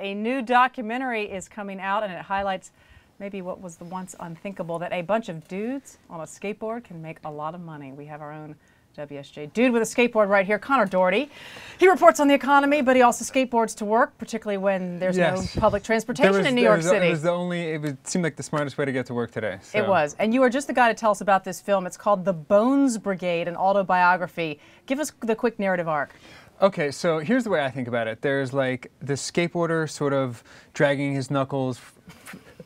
A new documentary is coming out, and it highlights maybe what was the once unthinkable, that a bunch of dudes on a skateboard can make a lot of money. We have our own WSJ dude with a skateboard right here, Conor Dougherty. He reports on the economy, but he also skateboards to work, particularly when there's no public transportation in New York City. It seemed like the smartest way to get to work today. So. It was. And you are just the guy to tell us about this film. It's called The Bones Brigade, an autobiography. Give us the quick narrative arc. Okay, so here's the way I think about it. There's like the skateboarder sort of dragging his knuckles,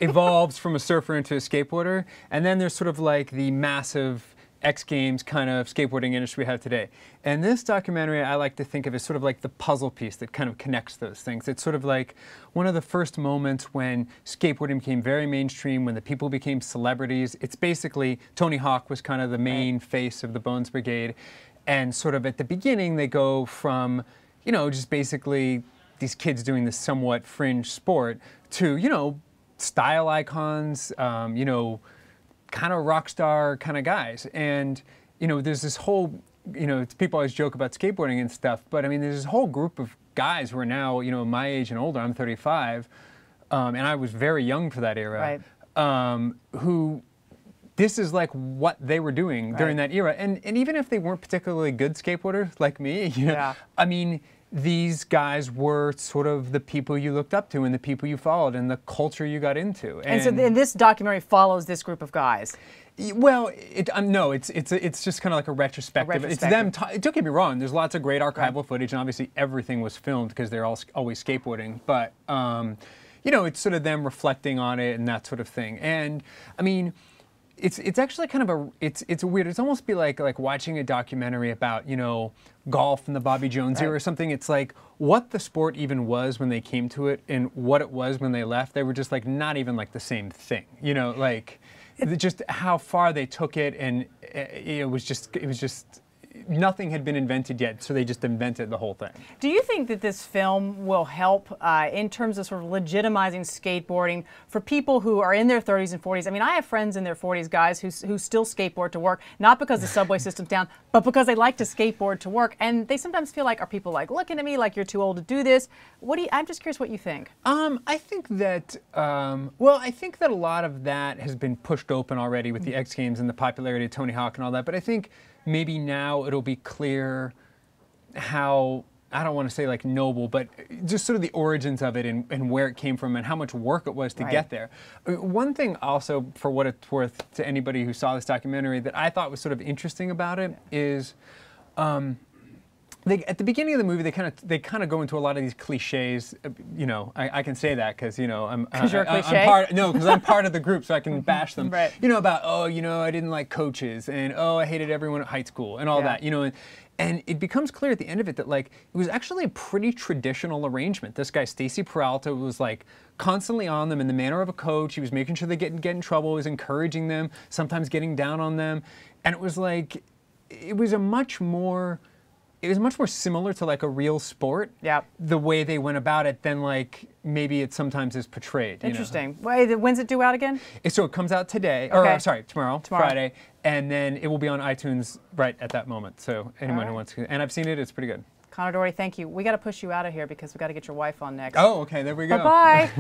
evolves from a surfer into a skateboarder, and then there's sort of like the massive X Games kind of skateboarding industry we have today. And this documentary I like to think of as sort of like the puzzle piece that kind of connects those things. It's sort of like one of the first moments when skateboarding became very mainstream, when the people became celebrities. It's basically, Tony Hawk was kind of the main face of the Bones Brigade. And sort of at the beginning they go from, you know, just basically these kids doing this somewhat fringe sport to, you know, style icons, you know, kind of rock star kind of guys. And, you know, there's this whole, you know, people always joke about skateboarding and stuff, but I mean, there's this whole group of guys who are now, you know, my age and older. I'm 35, and I was very young for that era, who, this is like what they were doing during that era. And even if they weren't particularly good skateboarders like me, you know, I mean, these guys were sort of the people you looked up to and the people you followed and the culture you got into. And so this documentary follows this group of guys. Well, no, it's just kind of like a retrospective. It's them. Don't get me wrong. There's lots of great archival footage, and obviously everything was filmed because they're always skateboarding. But you know, it's sort of them reflecting on it and that sort of thing. And I mean, it's actually kind of it's weird. It's almost be like watching a documentary about, you know, golf and the Bobby Jones era or something. It's like what the sport even was when they came to it and what it was when they left. They were just like not even like the same thing. You know, like just how far they took it, and it was just nothing had been invented yet, so they just invented the whole thing. Do you think that this film will help in terms of sort of legitimizing skateboarding for people who are in their 30s and 40s? I mean, I have friends in their 40s, guys, who still skateboard to work, not because the subway system's down, but because they like to skateboard to work, and they sometimes feel like, are people like looking at me like you're too old to do this? I'm just curious what you think. I think that, well, I think that a lot of that has been pushed open already with the X Games and the popularity of Tony Hawk and all that, but I think maybe now it'll be clear how, I don't want to say like noble, but just sort of the origins of it and where it came from and how much work it was to get there. One thing also, for what it's worth to anybody who saw this documentary, that I thought was sort of interesting about it is, at the beginning of the movie, they kind of go into a lot of these cliches. You know, I can say that because, you know, you're a cliche? because I'm part of the group, so I can bash them. You know, about, oh, you know, I didn't like coaches, and oh, I hated everyone at high school, and all that. You know, and it becomes clear at the end of it that like it was actually a pretty traditional arrangement. This guy Stacy Peralta was like constantly on them in the manner of a coach. He was making sure they get in trouble. He was encouraging them, sometimes getting down on them, and it was like it was much more similar to like a real sport, the way they went about it, than like maybe it sometimes is portrayed. Interesting. Wait, when's it due out again? So it comes out today, or sorry, tomorrow, Friday, and then it will be on iTunes right at that moment. So anyone who wants to, and I've seen it, it's pretty good. Conor Dougherty, thank you. We got to push you out of here because we got to get your wife on next. Oh, okay, there we go. Bye-bye.